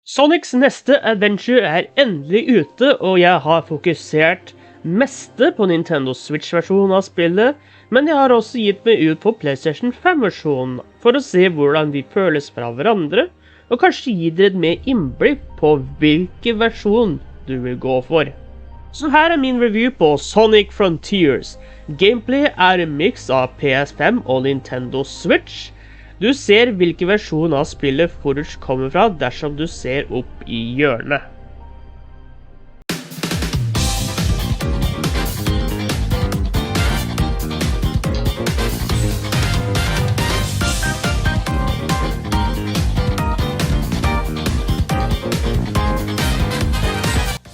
Sonics neste adventure er endelig ute, og jeg har fokusert meste på Nintendo Switch-versjonen av spillet, men jeg har også gitt meg ut på PlayStation 5-versjonen for å se hvordan de føles fra hverandre, og kanskje gi dere et mer innblikk på hvilken versjon du vil gå for. Så her er min review på Sonic Frontiers. Gameplay er en mix av PS5 og Nintendo Switch. Du ser hvilken versjon av spillet Forge kommer fra dersom du ser opp i hjørnet.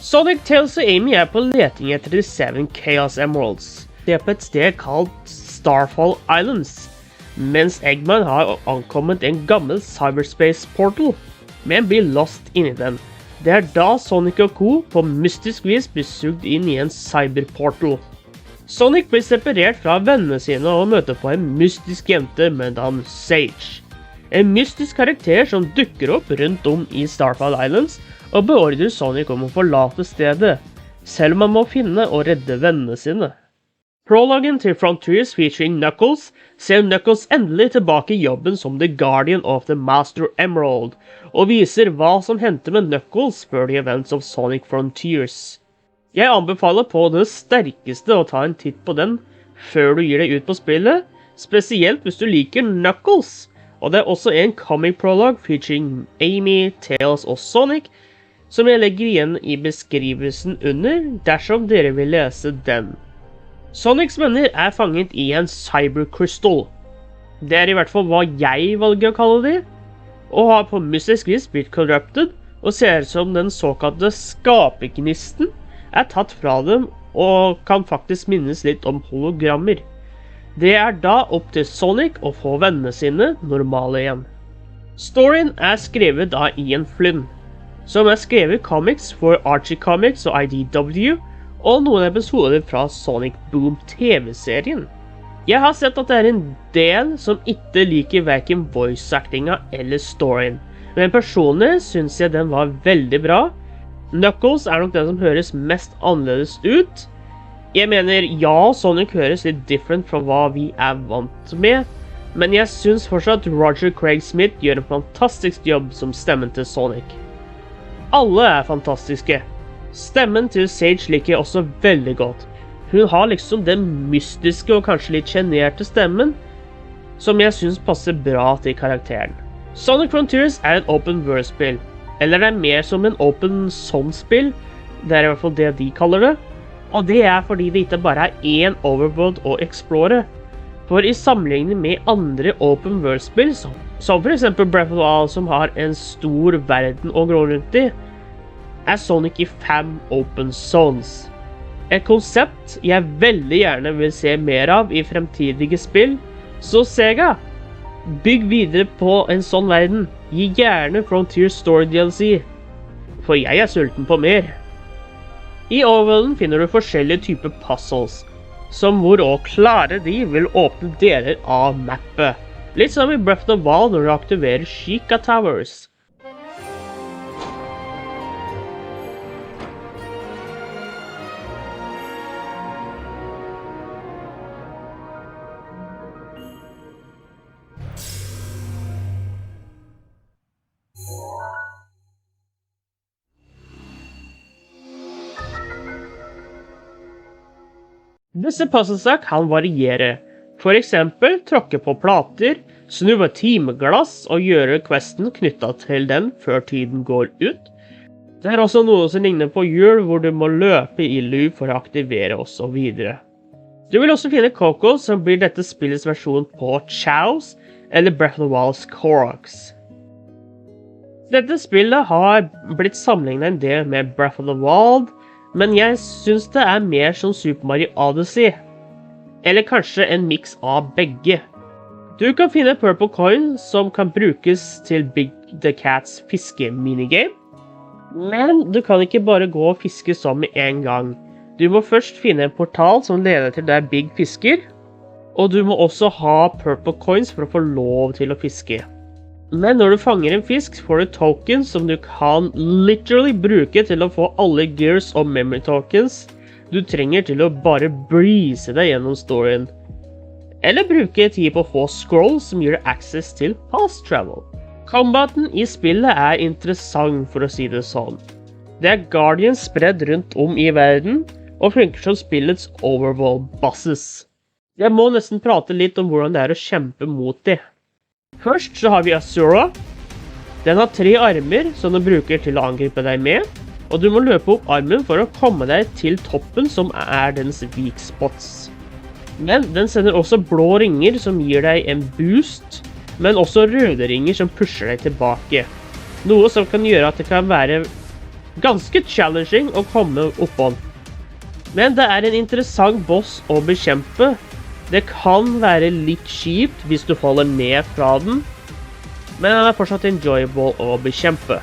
Sonic, Tails og Amy er på leting etter de 7 Chaos Emeralds. Det er på et sted kalt Starfall Islands, mens Eggman har ankommet en gammel cyberspace portal, men blir lost inni den. Det er da Sonic og Co. på mystisk vis blir sugd inn i en cyberportal. Sonic blir separert fra vennene sine og møter på en mystisk jente med navn Sage. En mystisk karakter som dukker opp rundt om i Starfall Islands og beordrer Sonic om å forlate stedet, selv om han må finne og redde vennene sine. Prologen til Frontiers featuring Knuckles ser Knuckles endelig tilbake i jobben som The Guardian of the Master Emerald, og viser hva som hendte med Knuckles før the events of Sonic Frontiers. Jeg anbefaler på det sterkeste å ta en titt på den før du gir deg ut på spillet, spesielt hvis du liker Knuckles. Og det er også en comic prologue featuring Amy, Tails og Sonic, som jeg legger igjen i beskrivelsen under dersom dere vil lese den. Sonics venner er fanget i en cyberkrystall. Det er i hvert fall hva jeg valger å kalle de, og har på mystisk vis blitt corrupted, og ser ut som den såkalte skapergnisten er tatt fra dem og kan faktisk minnes litt om hologrammer. Det er da opp til Sonic å få vennene sine normale igjen. Storyen er skrevet av Ian Flynn, som er skrevet comics for Archie Comics og IDW, og noen episoder fra Sonic Boom TV-serien. Jeg har sett at det er en del som ikke liker hverken voice-actinga eller storyen, men personlig synes jeg den var veldig bra. Knuckles er nok den som høres mest annerledes ut. Jeg mener, ja, Sonic høres litt different fra hva vi er vant med, men jeg synes fortsatt Roger Craig Smith gjør en fantastisk jobb som stemmen til Sonic. Alle er fantastiske. Stemmen til Sage liker jeg også veldig godt. Hun har liksom den mystiske og kanskje litt generte stemmen, som jeg synes passer bra til karakteren. Sonic Frontiers er et open world-spill, eller det er mer som en open zone-spill, det er i hvert fall det de kaller det. Og det er fordi det ikke bare er én overworld å explore. For i sammenligning med andre open world-spill, som for eksempel Breath of the Wild, som har en stor verden å gå rundt i, er Sonic i 5 open zones. Et konsept jeg veldig gjerne vil se mer av i fremtidige spill, så Sega, bygg videre på en sånn verden. Gi gjerne Frontier Story DLC, for jeg er sulten på mer. I overworlden finner du forskjellige typer puzzles, som hvor å klare de vil åpne deler av mappet. Litt som i Breath of the Wild når du aktiverer Sheikah Towers. Disse puzzlesa kan variere. For eksempel tråkke på plater, snu på timeglass og gjøre questen knyttet til den før tiden går ut. Det er også noe som ligner på hjul hvor du må løpe i loop for å aktivere og så videre. Du vil også finne Coco, som blir dette spillets versjon på Chows eller Breath of the Wild's Koroks. Dette spillet har blitt sammenlignet en del med Breath of the Wild, men jeg synes det er mer som Super Mario Odyssey, eller kanskje en mix av begge. Du kan finne Purple Coin som kan brukes til Big the Cats fiske-minigame, men du kan ikke bare gå og fiske sånn med en gang. Du må først finne en portal som leder til der Big fisker, og du må også ha Purple Coins for å få lov til å fiske. Men når du fanger en fisk, får du tokens som du kan literally bruke til å få alle gears og memory tokens du trenger til å bare breeze deg gjennom storyen. Eller bruke tid på å få scrolls som gir deg access til fast travel. Combaten i spillet er interessant, for å si det sånn. Det er Guardians spredd rundt om i verden, og funker som spillets overall bosses. Jeg må nesten prate litt om hvordan det er å kjempe mot dem. Først så har vi Asura. Den har 3 armer som den bruker til å angripe deg med, og du må løpe opp armen for å komme deg til toppen som er dens weak spots. Men den sender også blå ringer som gir deg en boost, men også røde ringer som pusher deg tilbake. Noe som kan gjøre at det kan være ganske challenging å komme oppå. Men det er en interessant boss å bekjempe. Det kan være litt kjipt hvis du faller ned fra den, men den er fortsatt enjoyable å bekjempe.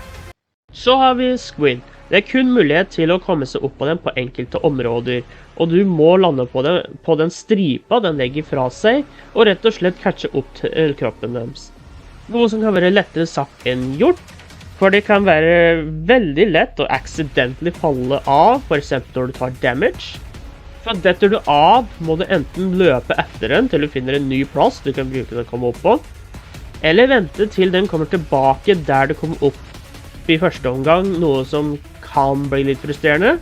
Så har vi Squid. Det er kun mulighet til å komme seg opp på den på enkelte områder, og du må lande på den stripa den legger fra seg, og rett og slett catche opp til kroppen deres. Noe som kan være lettere sagt enn gjort, for det kan være veldig lett å accidentally falle av, for eksempel når du tar damage. Så detter du av, må du enten løpe etter den til du finner en ny plass du kan bruke den å komme opp på, eller vente til den kommer tilbake der du kom opp i første omgang, noe som kan bli litt frustrerende.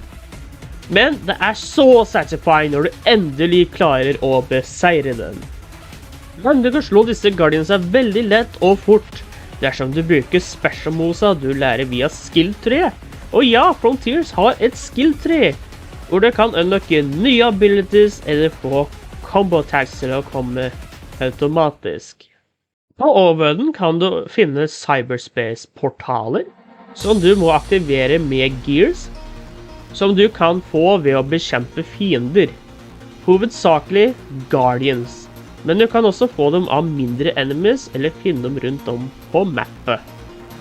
Men det er så satisfying når du endelig klarer å beseire den. Men du kan slå disse guardiansa veldig lett og fort, dersom du bruker special mosa du lærer via skill 3. Og ja, Frontiers har et skill 3, hvor du kan unlocke nye abilities eller få combo attacks til å komme automatisk. På overden kan du finne cyberspace-portaler, som du må aktivere med gears, som du kan få ved å bekjempe fiender. Hovedsakelig Guardians, men du kan også få dem av mindre enemies eller finne dem rundt om på mappet.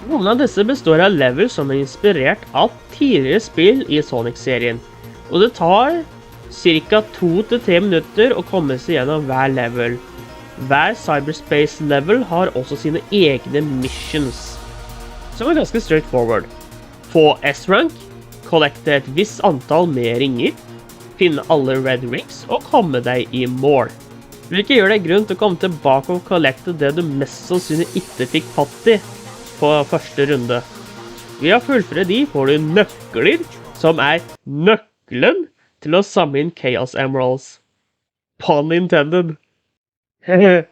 Noen av disse består av levels som er inspirert av tidligere spill i Sonic-serien, og det tar ca. 2 til 3 minutter å komme seg gjennom hver level. Hver cyberspace level har også sine egne missions, som er ganske straightforward. Få S-rank, kollekte et visst antall med ringer, finne alle red rings og komme deg i mål. Hvilket gjør deg grunn til å komme tilbake og kollekte det du mest sannsynlig ikke fikk fatt i på første runde. Ved å fullføre de får du nøkler, som er nøkkelen til å samle inn Chaos Emeralds. Pun intended. Hehe.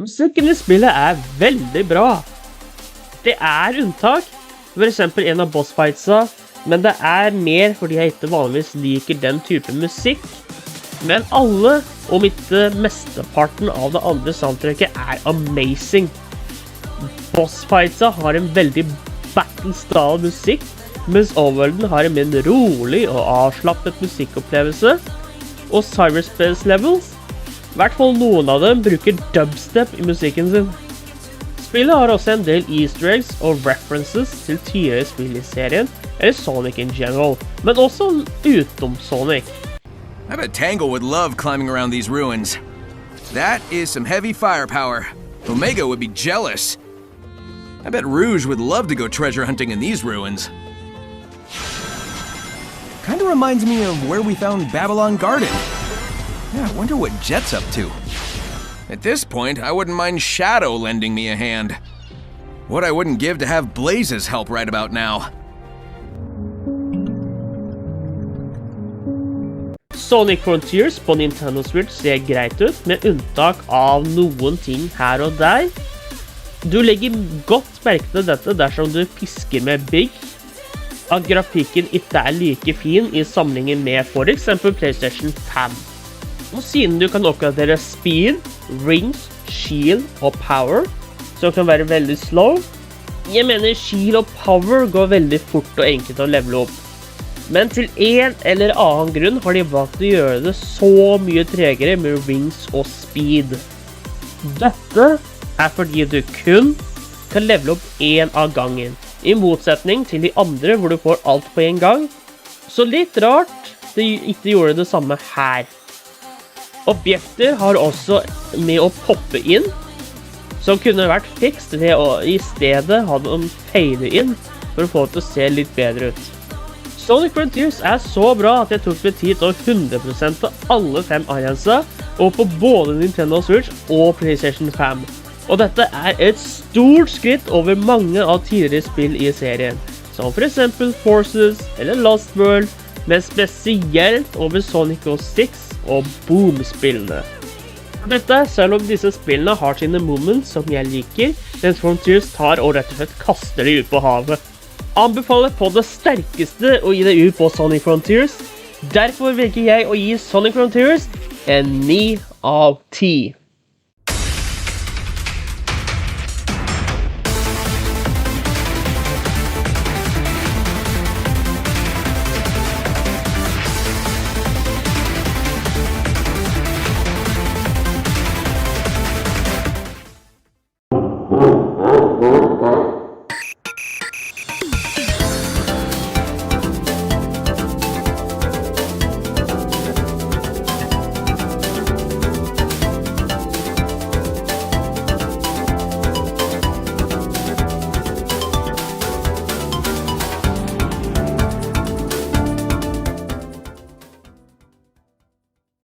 Musikken i spillet er veldig bra. Det er unntak, for eksempel en av bossfightsa, men det er mer fordi jeg ikke vanligvis liker den type musikk. Men alle, om ikke mesteparten av det andre soundtracket, er amazing. Bossfightsa har en veldig battle-style musikk, mens overworlden har en mer rolig og avslappet musikkopplevelse. Og cyberspace levels, i hvert fall noen av dem, bruker dubstep i musikken sin. Spillet har også en del easter eggs og references til tidligere spill i serien, eller Sonic in general, men også utenom Sonic. I bet Tangle would love climbing around these ruins. That is some heavy firepower. Omega would be jealous. I bet Rouge would love to go treasure hunting in these ruins. Kinda reminds me of where we found Babylon Garden. Yeah, I wonder what Jet's up to. At this point, I wouldn't mind Shadow lending me a hand. What I wouldn't give to have Blaze's help right about now. Sonic Frontiers på Nintendo Switch ser greit ut, med unntak av noen ting her og der. Du legger godt merke til dette dersom du fisker med Big, at grafikken ikke er like fin i sammenligning med for eksempel PlayStation 5. Og siden du kan oppgradere speed, rings, shield og power, som kan være veldig slow, jeg mener shield og power går veldig fort og enkelt å levele opp. Men til en eller annen grunn har de valgt å gjøre det så mye tregere med rings og speed. Dette er fordi du kun kan levele opp en av gangen, i motsetning til de andre hvor du får alt på en gang. Så litt rart de ikke gjorde det samme her. Objekter har også med å poppe inn, som kunne vært fikst ved å i stedet ha dem fade inn for å få det til å se litt bedre ut. Sonic Frontiers er så bra at jeg tok meg tid til å 100% på alle 5 alienser, og på både Nintendo Switch og PlayStation 5. Og dette er et stort skritt over mange av tidligere spill i serien, som for eksempel Forces eller Lost World, men spesielt over Sonic 06 og Boom-spillene. Dette selv om disse spillene har sine moments som jeg liker, mens Frontiers tar og rett og slett kaster det ut på havet. Anbefaler på det sterkeste å gi det ut på Sonic Frontiers. Derfor velger jeg å gi Sonic Frontiers en 9 av 10.